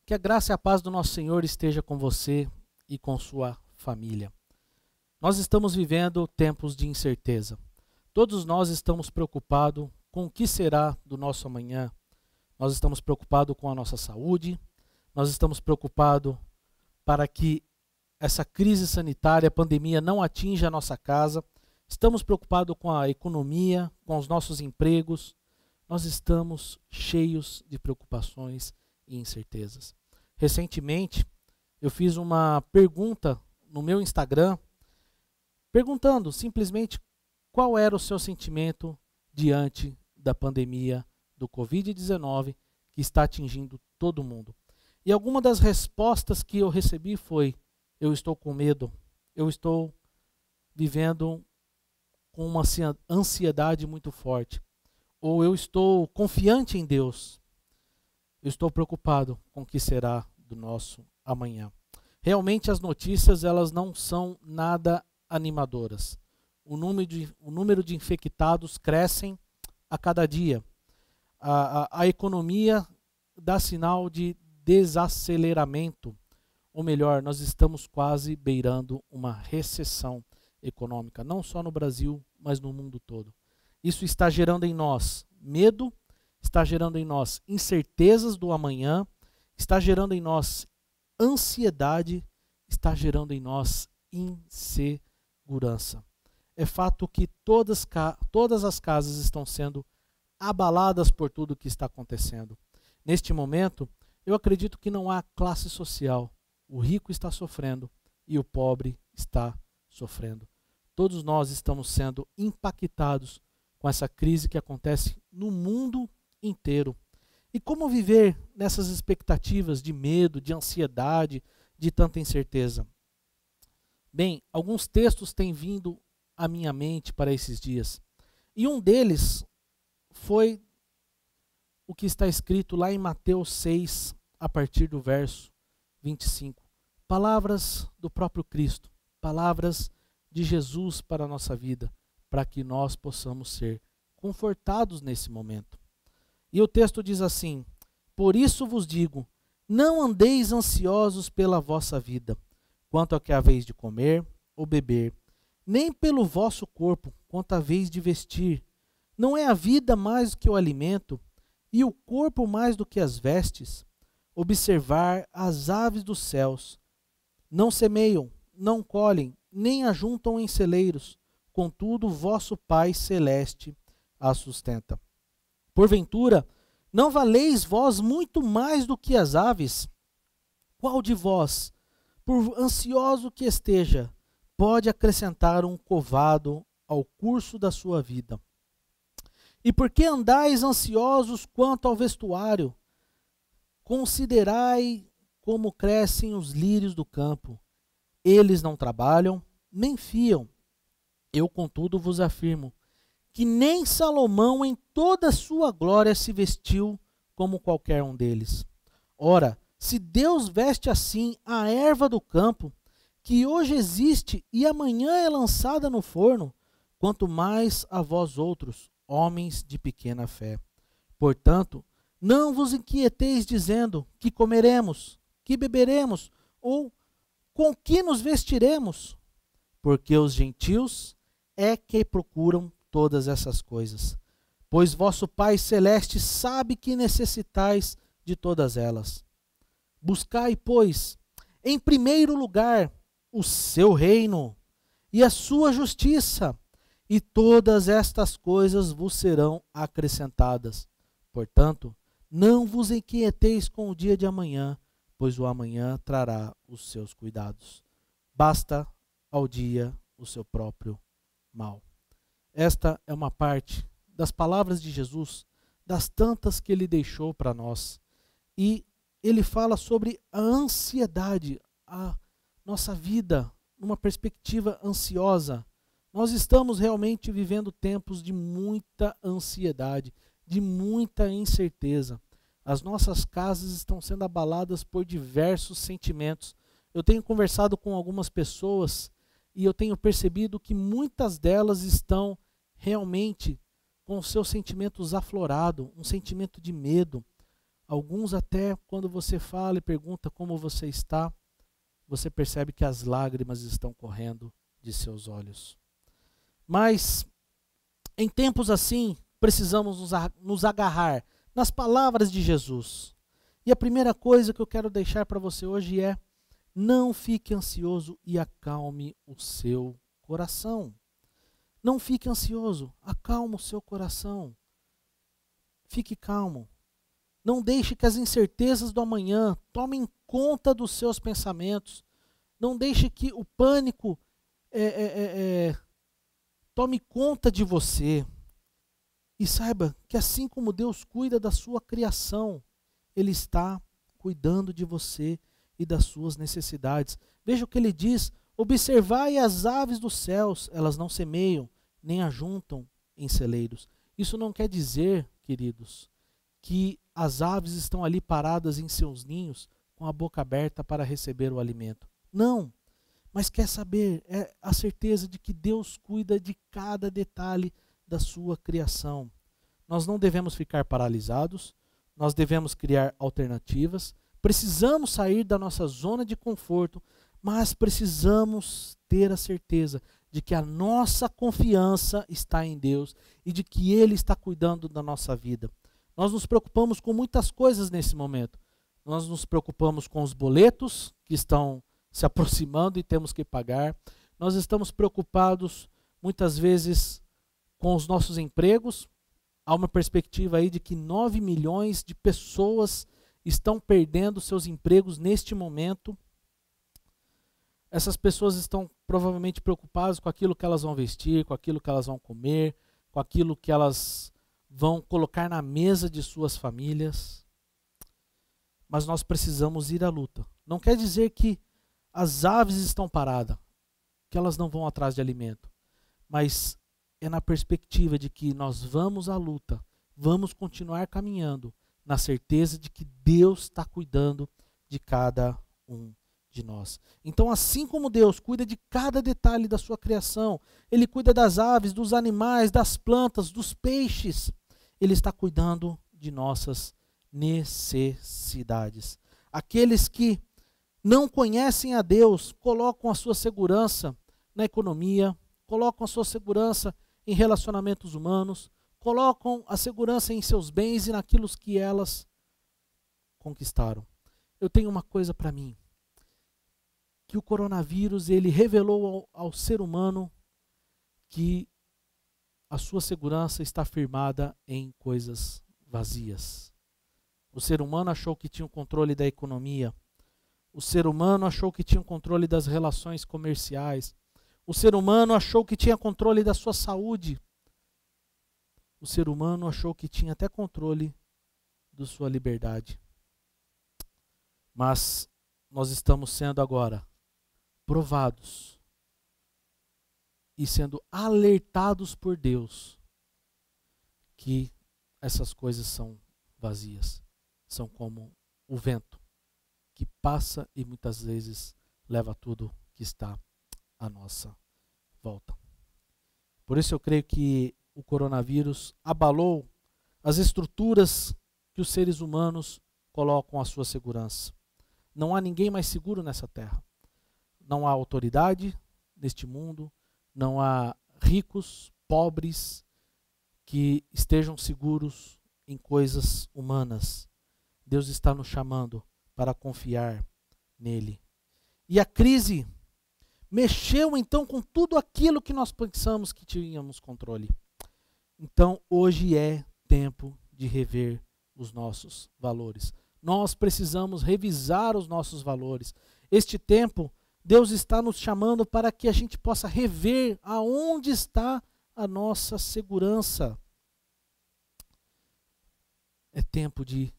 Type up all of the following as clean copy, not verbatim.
Que a graça e a paz do nosso Senhor esteja com você e com sua família. Nós estamos vivendo tempos de incerteza. Todos nós estamos preocupados com o que será do nosso amanhã. Nós estamos preocupados com a nossa saúde. Nós estamos preocupados para que essa crise sanitária, a pandemia, não atinja a nossa casa. Estamos preocupados com a economia, com os nossos empregos. Nós estamos cheios de preocupações e incertezas. Recentemente, eu fiz uma pergunta no meu Instagram, perguntando simplesmente qual era o seu sentimento diante da pandemia do Covid-19 que está atingindo todo mundo. E alguma das respostas que eu recebi foi: eu estou com medo, eu estou vivendo com uma ansiedade muito forte, ou eu estou confiante em Deus, eu estou preocupado com o que será do nosso amanhã. Realmente as notícias elas não são nada animadoras. O número de infectados crescem a cada dia. A economia dá sinal de desaceleramento. Ou melhor, nós estamos quase beirando uma recessão econômica, não só no Brasil, mas no mundo todo. Isso está gerando em nós medo, está gerando em nós incertezas do amanhã, está gerando em nós ansiedade, está gerando em nós insegurança. É fato que todas as casas estão sendo abaladas por tudo o que está acontecendo. Neste momento, eu acredito que não há classe social. O rico está sofrendo e o pobre está sofrendo. Todos nós estamos sendo impactados com essa crise que acontece no mundo inteiro. E como viver nessas expectativas de medo, de ansiedade, de tanta incerteza? Bem, alguns textos têm vindo à minha mente para esses dias. E um deles foi o que está escrito lá em Mateus 6, a partir do verso 25. Palavras do próprio Cristo, palavras de Jesus para a nossa vida, para que nós possamos ser confortados nesse momento. E o texto diz assim: por isso vos digo, não andeis ansiosos pela vossa vida, quanto ao que haveis de comer ou beber, nem pelo vosso corpo, quanto haveis de vestir. Não é a vida mais do que o alimento, e o corpo mais do que as vestes? Observar as aves dos céus. Não semeiam, não colhem, nem ajuntam em celeiros, contudo vosso Pai Celeste as sustenta. Porventura, não valeis vós muito mais do que as aves? Qual de vós, por ansioso que esteja, pode acrescentar um covado ao curso da sua vida? E por que andais ansiosos quanto ao vestuário? Considerai como crescem os lírios do campo. Eles não trabalham, nem fiam. Eu, contudo, vos afirmo que nem Salomão em toda a sua glória se vestiu como qualquer um deles. Ora, se Deus veste assim a erva do campo, que hoje existe e amanhã é lançada no forno, quanto mais a vós outros, homens de pequena fé. Portanto, não vos inquieteis dizendo: que comeremos, que beberemos, ou com que nos vestiremos? Porque os gentios é que procuram todas essas coisas. Pois vosso Pai Celeste sabe que necessitais de todas elas. Buscai, pois, em primeiro lugar o seu reino e a sua justiça, e todas estas coisas vos serão acrescentadas. Portanto, não vos inquieteis com o dia de amanhã, pois o amanhã trará os seus cuidados. Basta ao dia o seu próprio mal. Esta é uma parte das palavras de Jesus, das tantas que ele deixou para nós. E ele fala sobre a ansiedade, a nossa vida numa perspectiva ansiosa. Nós estamos realmente vivendo tempos de muita ansiedade, de muita incerteza. As nossas casas estão sendo abaladas por diversos sentimentos. Eu tenho conversado com algumas pessoas e eu tenho percebido que muitas delas estão realmente com os seus sentimentos aflorados, um sentimento de medo. Alguns até quando você fala e pergunta como você está, você percebe que as lágrimas estão correndo de seus olhos. Mas em tempos assim, precisamos nos agarrar nas palavras de Jesus. E a primeira coisa que eu quero deixar para você hoje é: não fique ansioso e acalme o seu coração. Não fique ansioso, acalme o seu coração. Fique calmo. Não deixe que as incertezas do amanhã tomem conta dos seus pensamentos. Não deixe que o pânico tome conta de você. E saiba que assim como Deus cuida da sua criação, Ele está cuidando de você e das suas necessidades. Veja o que Ele diz: observai as aves dos céus, elas não semeiam, nem ajuntam em celeiros. Isso não quer dizer, queridos, que as aves estão ali paradas em seus ninhos com a boca aberta para receber o alimento. Não, mas quer saber, é a certeza de que Deus cuida de cada detalhe da sua criação. Nós não devemos ficar paralisados, nós devemos criar alternativas, precisamos sair da nossa zona de conforto, mas precisamos ter a certeza de que a nossa confiança está em Deus e de que Ele está cuidando da nossa vida. Nós nos preocupamos com muitas coisas nesse momento. Nós nos preocupamos com os boletos que estão se aproximando e temos que pagar. Nós estamos preocupados muitas vezes com os nossos empregos. Há uma perspectiva aí de que 9 milhões de pessoas estão perdendo seus empregos neste momento. Essas pessoas estão provavelmente preocupadas com aquilo que elas vão vestir, com aquilo que elas vão comer, com aquilo que elas vão colocar na mesa de suas famílias. Mas nós precisamos ir à luta. Não quer dizer que as aves estão paradas, que elas não vão atrás de alimento. Mas é na perspectiva de que nós vamos à luta, vamos continuar caminhando, na certeza de que Deus está cuidando de cada um de nós. Então, assim como Deus cuida de cada detalhe da sua criação, Ele cuida das aves, dos animais, das plantas, dos peixes, Ele está cuidando de nossas necessidades. Aqueles que não conhecem a Deus colocam a sua segurança na economia, colocam a sua segurança em relacionamentos humanos, colocam a segurança em seus bens e naquilo que elas conquistaram. Eu tenho uma coisa para mim, que o coronavírus ele revelou ao ser humano que a sua segurança está firmada em coisas vazias. O ser humano achou que tinha o controle da economia. O ser humano achou que tinha o controle das relações comerciais. O ser humano achou que tinha controle da sua saúde. O ser humano achou que tinha até controle da sua liberdade. Mas nós estamos sendo agora provados e sendo alertados por Deus que essas coisas são vazias. São como o vento que passa e muitas vezes leva tudo que está à nossa volta. Por isso eu creio que o coronavírus abalou as estruturas que os seres humanos colocam à sua segurança. Não há ninguém mais seguro nessa terra. Não há autoridade neste mundo, não há ricos, pobres que estejam seguros em coisas humanas. Deus está nos chamando para confiar nele. E a crise mexeu então com tudo aquilo que nós pensamos que tínhamos controle. Então hoje é tempo de rever os nossos valores. Nós precisamos revisar os nossos valores. Este tempo, Deus está nos chamando para que a gente possa rever aonde está a nossa segurança. É tempo de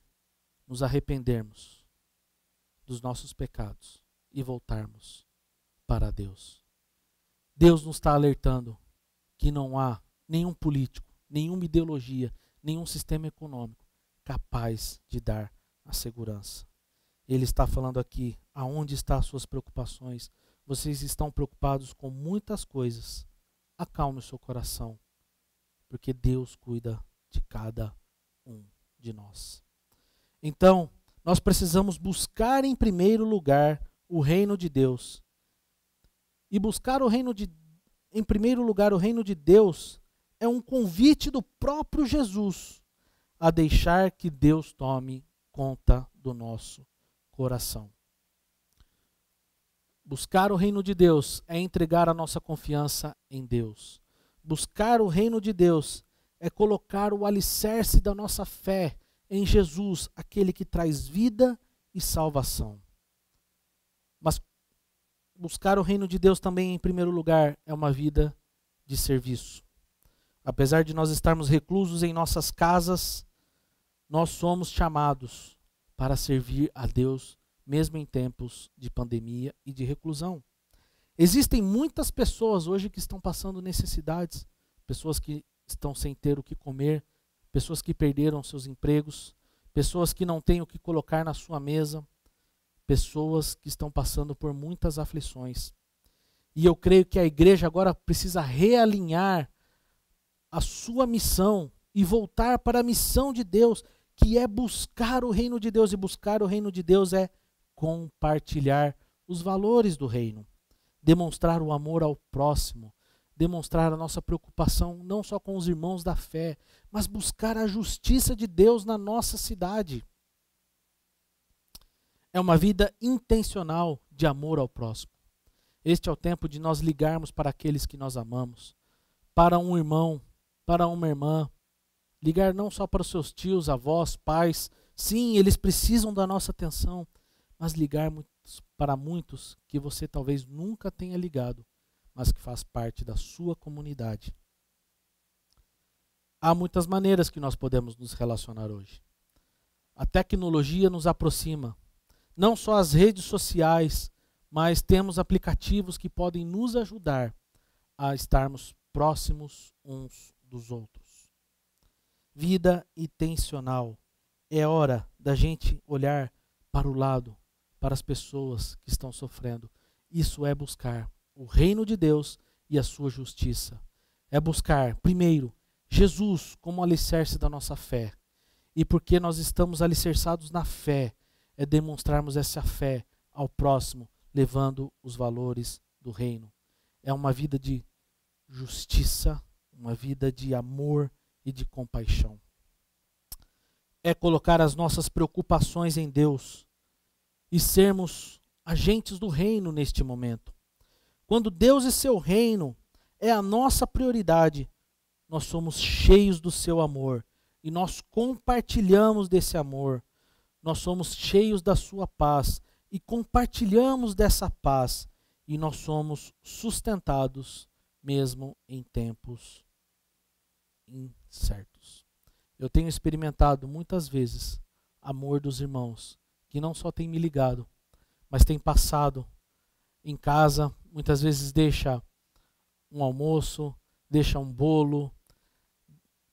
nos arrependermos dos nossos pecados e voltarmos para Deus. Deus nos está alertando que não há nenhum político, nenhuma ideologia, nenhum sistema econômico capaz de dar a segurança. Ele está falando aqui, aonde estão as suas preocupações? Vocês estão preocupados com muitas coisas. Acalme o seu coração, porque Deus cuida de cada um de nós. Então, nós precisamos buscar em primeiro lugar o reino de Deus. E buscar em primeiro lugar o reino de Deus é um convite do próprio Jesus a deixar que Deus tome conta do nosso coração. Buscar o reino de Deus é entregar a nossa confiança em Deus. Buscar o reino de Deus é colocar o alicerce da nossa fé em Jesus, aquele que traz vida e salvação. Mas buscar o reino de Deus também, em primeiro lugar, é uma vida de serviço. Apesar de nós estarmos reclusos em nossas casas, nós somos chamados para servir a Deus, mesmo em tempos de pandemia e de reclusão. Existem muitas pessoas hoje que estão passando necessidades, pessoas que estão sem ter o que comer, pessoas que perderam seus empregos, pessoas que não têm o que colocar na sua mesa, pessoas que estão passando por muitas aflições. E eu creio que a igreja agora precisa realinhar a sua missão e voltar para a missão de Deus, que é buscar o reino de Deus. E buscar o reino de Deus é compartilhar os valores do reino, demonstrar o amor ao próximo, demonstrar a nossa preocupação não só com os irmãos da fé, mas buscar a justiça de Deus na nossa cidade. É uma vida intencional de amor ao próximo. Este é o tempo de nós ligarmos para aqueles que nós amamos, para um irmão, para uma irmã, ligar não só para os seus tios, avós, pais, sim, eles precisam da nossa atenção, mas ligar para muitos que você talvez nunca tenha ligado, mas que faz parte da sua comunidade. Há muitas maneiras que nós podemos nos relacionar hoje. A tecnologia nos aproxima, não só as redes sociais, mas temos aplicativos que podem nos ajudar a estarmos próximos uns dos outros. Vida intencional. É hora da gente olhar para o lado, para as pessoas que estão sofrendo. Isso é buscar o reino de Deus e a sua justiça. É buscar, primeiro, Jesus como alicerce da nossa fé. E porque nós estamos alicerçados na fé, é demonstrarmos essa fé ao próximo, levando os valores do reino. É uma vida de justiça, uma vida de amor e de compaixão. É colocar as nossas preocupações em Deus e sermos agentes do reino neste momento. Quando Deus e seu reino é a nossa prioridade, nós somos cheios do seu amor e nós compartilhamos desse amor. Nós somos cheios da sua paz e compartilhamos dessa paz e nós somos sustentados mesmo em tempos incertos. Eu tenho experimentado muitas vezes amor dos irmãos que não só tem me ligado, mas tem passado em casa, muitas vezes deixa um almoço, deixa um bolo,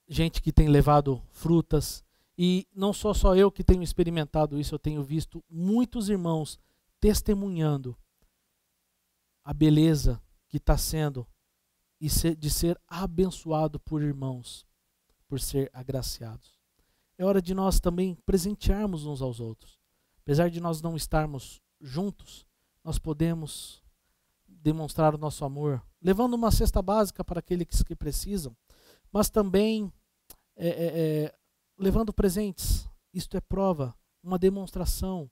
gente que tem levado frutas. E não sou só eu que tenho experimentado isso, eu tenho visto muitos irmãos testemunhando a beleza que está sendo de ser abençoado por irmãos, por ser agraciados. É hora de nós também presentearmos uns aos outros. Apesar de nós não estarmos juntos, nós podemos demonstrar o nosso amor, levando uma cesta básica para aqueles que precisam, mas também levando presentes. Isto é prova, uma demonstração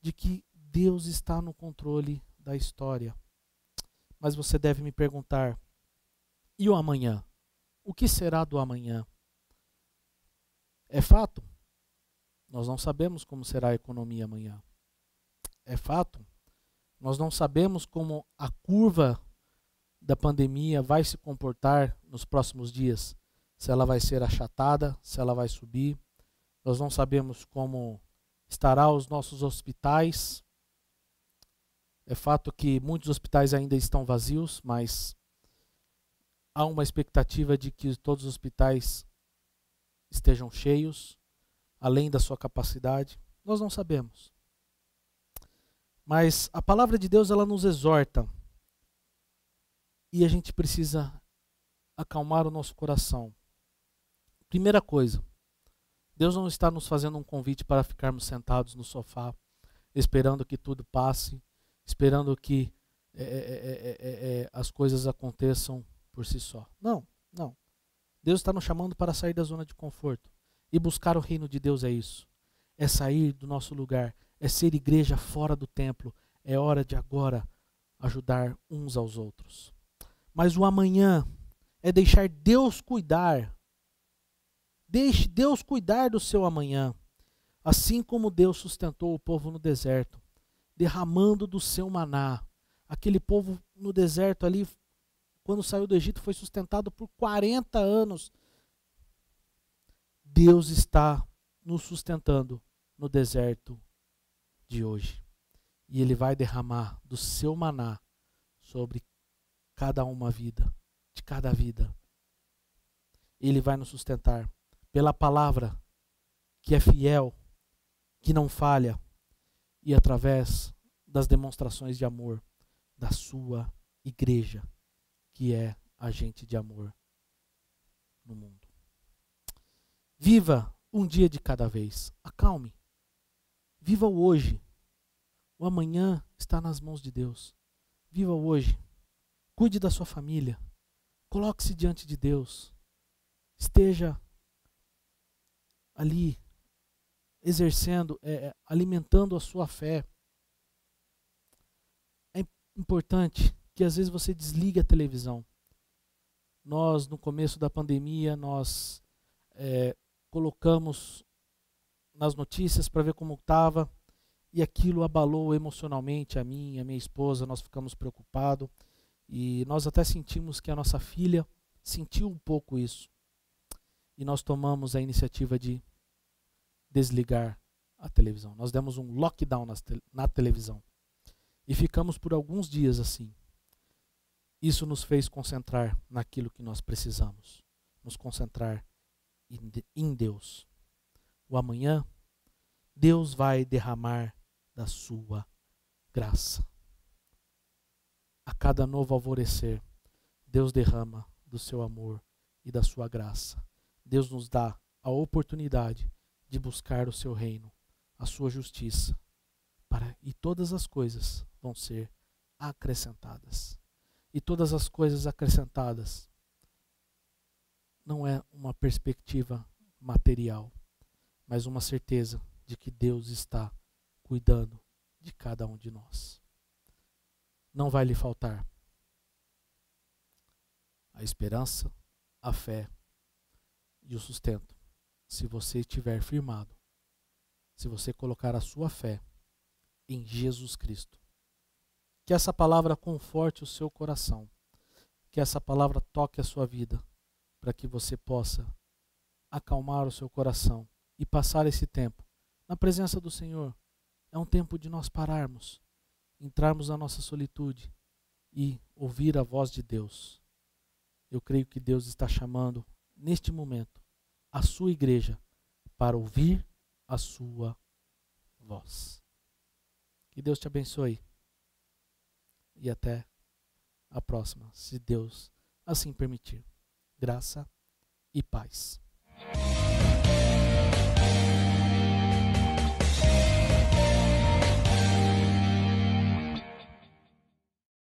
de que Deus está no controle da história. Mas você deve me perguntar, e o amanhã? O que será do amanhã? É fato, nós não sabemos como será a economia amanhã. É fato, nós não sabemos como a curva da pandemia vai se comportar nos próximos dias. Se ela vai ser achatada, se ela vai subir. Nós não sabemos como estará os nossos hospitais. É fato que muitos hospitais ainda estão vazios, mas há uma expectativa de que todos os hospitais estejam cheios, além da sua capacidade. Nós não sabemos. Mas a palavra de Deus, ela nos exorta. E a gente precisa acalmar o nosso coração. Primeira coisa, Deus não está nos fazendo um convite para ficarmos sentados no sofá, esperando que tudo passe, esperando que as coisas aconteçam por si só. Não, não. Deus está nos chamando para sair da zona de conforto. E buscar o reino de Deus é isso. É sair do nosso lugar, é ser igreja fora do templo. É hora de agora ajudar uns aos outros. Mas o amanhã é deixar Deus cuidar. Deixe Deus cuidar do seu amanhã. Assim como Deus sustentou o povo no deserto, derramando do seu maná. Aquele povo no deserto ali, quando saiu do Egito, foi sustentado por 40 anos. Deus está nos sustentando no deserto de hoje. E Ele vai derramar do seu maná sobre cada uma vida, de cada vida. Ele vai nos sustentar pela palavra que é fiel, que não falha, e através das demonstrações de amor da sua igreja, que é agente de amor no mundo. Viva um dia de cada vez. Acalme. Viva o hoje. O amanhã está nas mãos de Deus. Viva o hoje. Cuide da sua família. Coloque-se diante de Deus. Esteja ali exercendo, alimentando a sua fé. É importante que às vezes você desligue a televisão. Nós, no começo da pandemia, nós colocamos nas notícias para ver como estava, e aquilo abalou emocionalmente a mim e a minha esposa. Nós ficamos preocupados e nós até sentimos que a nossa filha sentiu um pouco isso. E nós tomamos a iniciativa de desligar a televisão. Nós demos um lockdown na televisão. E ficamos por alguns dias assim. Isso nos fez concentrar naquilo que nós precisamos. Nos concentrar em Deus. O amanhã, Deus vai derramar da sua graça. A cada novo alvorecer, Deus derrama do seu amor e da sua graça. Deus nos dá a oportunidade de buscar o seu reino, a sua justiça, e todas as coisas vão ser acrescentadas. E todas as coisas acrescentadas não é uma perspectiva material, mas uma certeza de que Deus está cuidando de cada um de nós. Não vai lhe faltar a esperança, a fé e o sustento, se você estiver firmado, se você colocar a sua fé em Jesus Cristo. Que essa palavra conforte o seu coração, que essa palavra toque a sua vida, para que você possa acalmar o seu coração e passar esse tempo na presença do Senhor. É um tempo de nós pararmos, entrarmos na nossa solitude e ouvir a voz de Deus. Eu creio que Deus está chamando, neste momento, a sua igreja para ouvir a sua voz. Que Deus te abençoe. E até a próxima, se Deus assim permitir. Graça e paz.